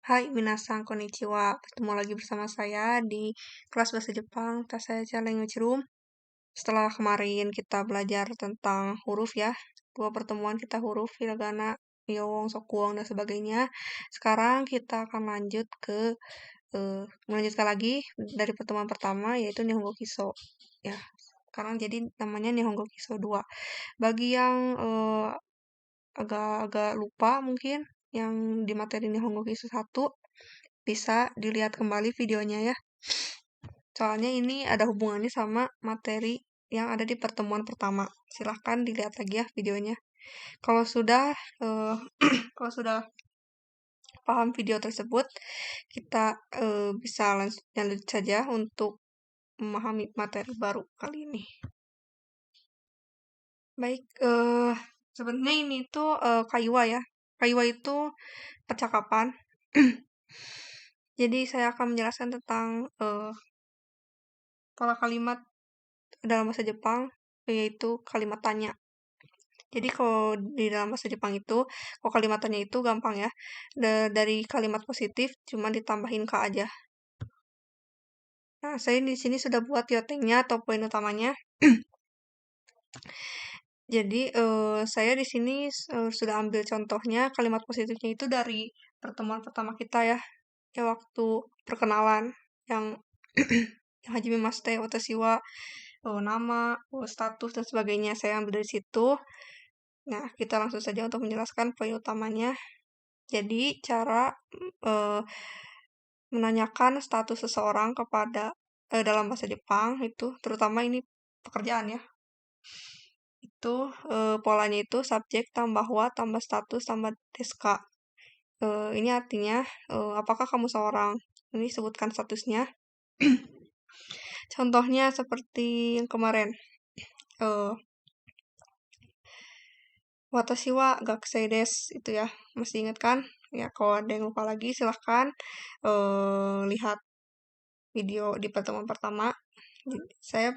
Hai, minasan konnichiwa. Bertemu lagi bersama saya di kelas bahasa Jepang, Tasaya Language Room. Setelah kemarin kita belajar tentang huruf ya, 2 pertemuan kita huruf, hiragana, yowong, sokuwong, dan sebagainya. Sekarang kita akan melanjutkan lagi dari pertemuan pertama, yaitu Nihongo Kiso. Ya, sekarang jadi namanya Nihongo Kiso 2. Bagi yang agak-agak lupa mungkin, yang di materi Nihongo Kiso 1, bisa dilihat kembali videonya ya. Soalnya ini ada hubungannya sama materi yang ada di pertemuan pertama. Silahkan dilihat lagi ya videonya. Kalau sudah eh, kalau sudah paham video tersebut, kita bisa lanjut saja untuk memahami materi baru kali ini. Baik, sebenarnya ini tuh kaiwa ya. Kaiwa itu percakapan. Jadi saya akan menjelaskan tentang pola kalimat dalam bahasa Jepang, yaitu kalimat tanya. Jadi kalau di dalam bahasa Jepang itu, kalau kalimat tanya itu gampang ya. Dari kalimat positif cuma ditambahin ka aja. Nah, saya di sini sudah buat yotengnya atau poin utamanya. Jadi saya di sini sudah ambil contohnya kalimat positifnya itu dari pertemuan pertama kita ya. Ya waktu perkenalan yang yang hajime mashite, watashi wa nama, status dan sebagainya saya ambil dari situ. Nah, kita langsung saja untuk menjelaskan poin utamanya. Jadi, cara eh, menanyakan status seseorang dalam bahasa Jepang itu, terutama ini pekerjaan ya. Itu polanya itu subjek tambah wa tambah status tambah desu ka. Ini artinya apakah kamu seorang? Ini sebutkan statusnya. Contohnya seperti yang kemarin. Eh, Watashi wa gakusei desu itu ya. Masih ingat kan? Ya, kalau ada yang lupa lagi silahkan lihat video di pertemuan pertama. Saya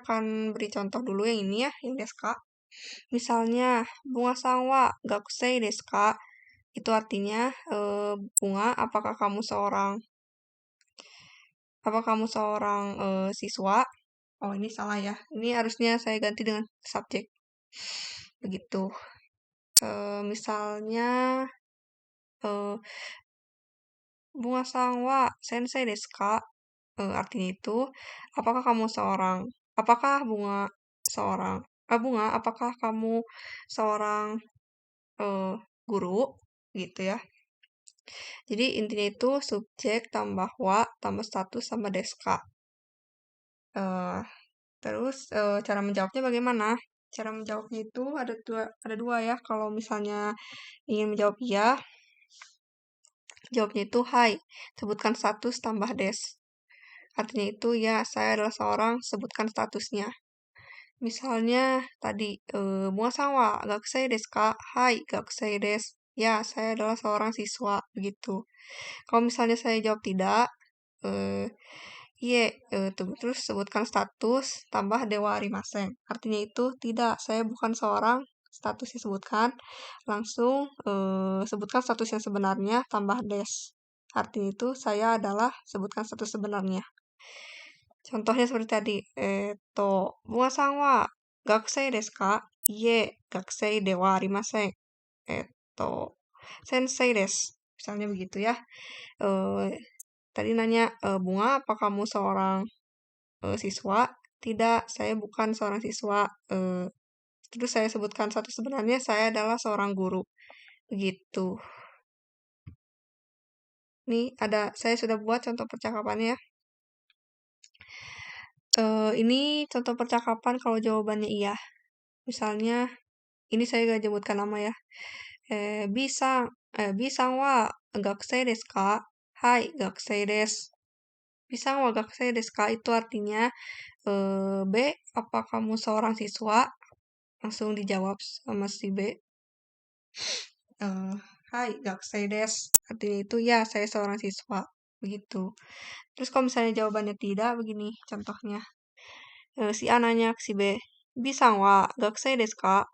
akan beri contoh dulu yang ini ya, yang desu ka. Misalnya, bunga sangwa gakusei desu ka? Itu artinya, bunga, apakah kamu seorang siswa? Oh, ini salah ya. Ini harusnya saya ganti dengan subjek. Begitu. Misalnya, eh, bunga sangwa sensei desu ka? Artinya itu, apakah apakah kamu seorang eh, guru gitu ya. Jadi intinya itu subjek tambah wa tambah status tambah desu ka. Eh, Terus cara menjawabnya bagaimana? Cara menjawabnya itu ada dua ya. Kalau misalnya ingin menjawab iya, jawabnya itu hai. Sebutkan status tambah des. Artinya itu ya saya adalah seorang, sebutkan statusnya. Misalnya tadi, bunga sangwa gakusei desu ka? Hai, gakusei desu. Ya, saya adalah seorang siswa, begitu. Kalau misalnya saya jawab tidak, eh iye, terus sebutkan status, tambah dewa arimasen. Artinya itu tidak, saya bukan seorang, status disebutkan. Langsung sebutkan status yang sebenarnya, tambah des. Artinya itu saya adalah, sebutkan status sebenarnya. Contohnya seperti tadi, bunga sangwa gakusei desu ka? Iye, gakusei dewa arimasen. Eto, sensei desu. Misalnya begitu ya. Eh, Tadi nanya, bunga, apa kamu seorang siswa? Tidak, saya bukan seorang siswa. Terus saya sebutkan satu sebenarnya, saya adalah seorang guru. Begitu. Saya sudah buat contoh percakapannya ya. Ini contoh percakapan kalau jawabannya iya. Misalnya, ini saya gak sebutkan nama ya. Bisang wa gakusei desu ka? Hai, gakusei desu. Bisang wa gakusei desu ka? Itu artinya, B, apa kamu seorang siswa? Langsung dijawab sama si B. Hai, gakusei desu. Artinya itu ya, saya seorang siswa. Begitu. Terus kalau misalnya jawabannya tidak, begini contohnya. Si A nanya ke si B, Bisang wa gakusei desu ka?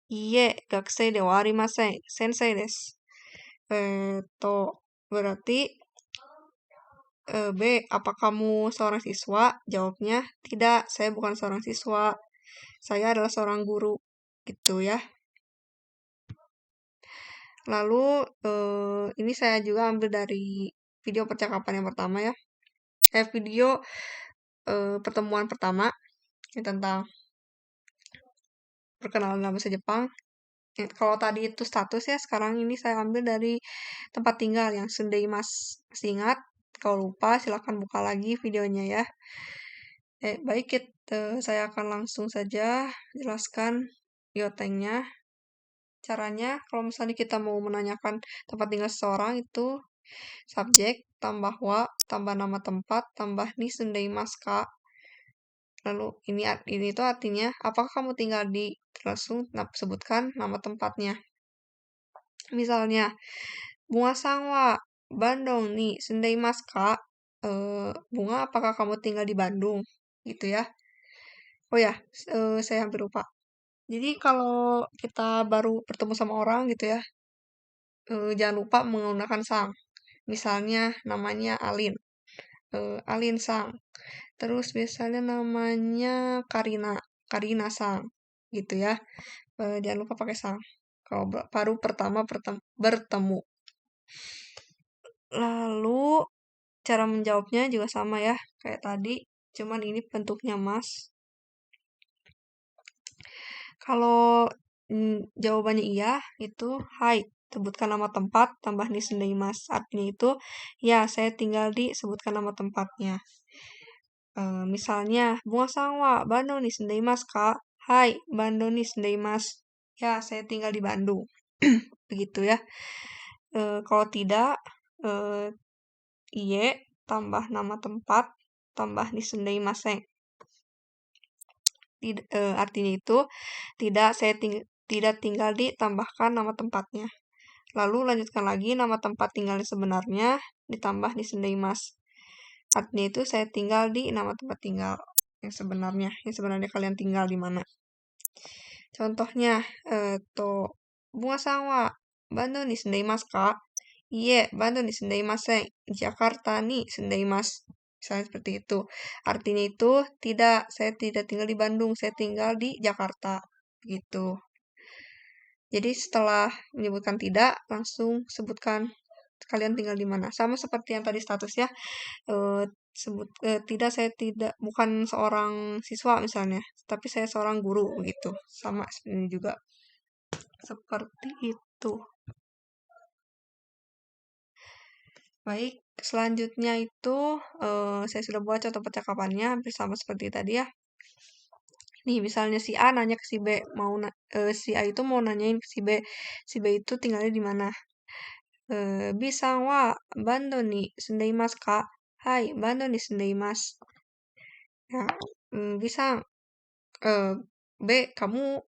Iye, gakusei de wa arimasen. Sensei desu. To berarti B, apa kamu seorang siswa? Jawabnya tidak, saya bukan seorang siswa. Saya adalah seorang guru. Gitu ya. Lalu ini saya juga ambil dari video percakapan yang pertama ya. Video pertemuan pertama ini tentang perkenalan dalam bahasa Jepang. Kalau tadi itu status ya, sekarang ini saya ambil dari tempat tinggal yang Sundaimas. Masih ingat? Kalau lupa silahkan buka lagi videonya ya. Baik, saya akan langsung saja jelaskan iotengnya. Caranya, kalau misalnya kita mau menanyakan tempat tinggal seseorang itu subjek, tambah wa, tambah nama tempat, tambah ni Sundaimas ka. Lalu ini itu artinya, apakah kamu tinggal di, langsung sebutkan nama tempatnya. Misalnya, Bunga Sangwa, Bandung nih, Sundaimasu ka. Bunga, apakah kamu tinggal di Bandung? Gitu ya. Oh ya, saya hampir lupa. Jadi kalau kita baru bertemu sama orang gitu ya, jangan lupa menggunakan sang. Misalnya namanya Alin, Alin sang. Terus biasanya namanya Karina, Karina sang. Gitu ya. Jangan lupa pakai sang. Kalau baru pertama bertemu. Lalu cara menjawabnya juga sama ya, kayak tadi, cuman ini bentuknya mas. Kalau jawabannya iya, itu hai, sebutkan nama tempat, tambah ni mas. Artinya itu, ya saya tinggal di, sebutkan nama tempatnya. Misalnya, Bunga Sangwa, Bandung ni mas kak. Hai, Bandung ni mas. Ya, saya tinggal di Bandung. Begitu ya. Kalau tidak, iye, tambah nama tempat, tambah ni maseng. Artinya itu, tidak tinggal di, tambahkan nama tempatnya. Lalu lanjutkan lagi nama tempat tinggalnya sebenarnya, ditambah ni mas. Artinya itu saya tinggal di nama tempat tinggal yang sebenarnya kalian tinggal di mana. Contohnya, Bunga Sangwa, Bandung ni sundaimasu ka? Iye, Bandung ni sundaimasen. Jakarta ni sundaimasu. Misalnya seperti itu. Artinya itu, tidak, saya tidak tinggal di Bandung, saya tinggal di Jakarta. Gitu. Jadi setelah menyebutkan tidak, langsung sebutkan kalian tinggal di mana. Sama seperti yang tadi status ya. Tidak, saya tidak, bukan seorang siswa misalnya, tapi saya seorang guru gitu. Sama seperti juga. Seperti itu. Baik, selanjutnya itu saya sudah buat contoh percakapannya hampir sama seperti tadi ya. Nih, misalnya si A nanya ke si B, si A itu mau nanyain ke si B itu tinggalnya di mana. Bisa wa Bandung ni sundaimasu ka? Hai, Bandung ni sundaimasu. Ya, bisa. B, kamu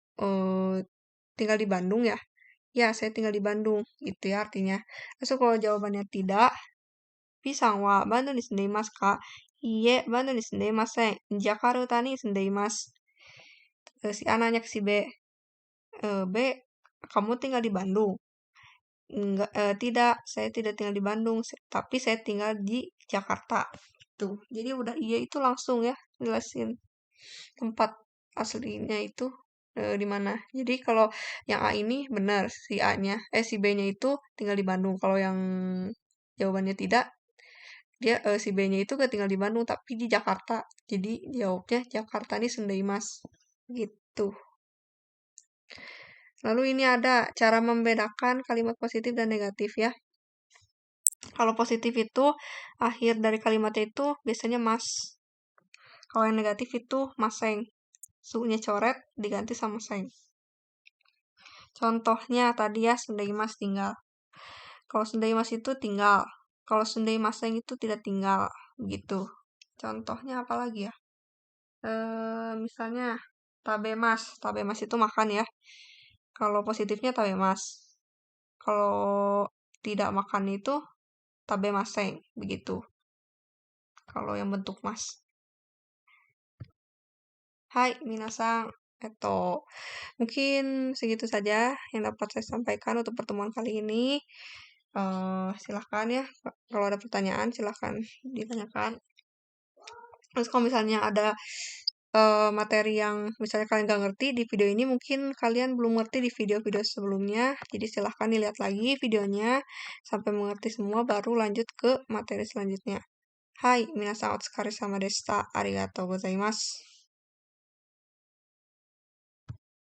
tinggal di Bandung ya? Ya, saya tinggal di Bandung, gitu ya artinya. Terus kalau jawabannya tidak, bisa wa Bandung ni sundaimasu ka? Iye, Bandung ni sundaimasen. Jakarta ni sundaimasu. Si A nanya ke si B, B, kamu tinggal di Bandung? Enggak, tidak, saya tidak tinggal di Bandung, tapi saya tinggal di Jakarta. Tuh, jadi udah iya itu langsung ya jelasin tempat aslinya itu di mana. Jadi kalau yang A ini benar si A-nya, si B-nya itu tinggal di Bandung. Kalau yang jawabannya tidak, dia si B-nya itu gak tinggal di Bandung tapi di Jakarta. Jadi jawabnya Jakarta nih Sundaimas. Gitu. Lalu ini ada cara membedakan kalimat positif dan negatif ya. Kalau positif itu akhir dari kalimatnya itu biasanya mas. Kalau yang negatif itu maseng. Su-nya coret diganti sama seng. Contohnya tadi ya Sundaimas tinggal. Kalau Sundaimas itu tinggal. Kalau Sundaimaseng itu tidak tinggal. Gitu. Contohnya apa lagi ya? Misalnya tabemas. Tabemas itu makan ya. Kalau positifnya tabemas. Kalau tidak makan itu tabemaseng. Begitu. Kalau yang bentuk mas. Hai, minasang. Mungkin segitu saja yang dapat saya sampaikan untuk pertemuan kali ini. Silahkan ya, kalau ada pertanyaan silahkan ditanyakan. Terus kalau misalnya ada materi yang misalnya kalian gak ngerti di video ini, mungkin kalian belum ngerti di video-video sebelumnya. Jadi silahkan dilihat lagi videonya sampai mengerti semua, baru lanjut ke materi selanjutnya. Hai, minasan otsukare sama deshita. Arigatou gozaimasu.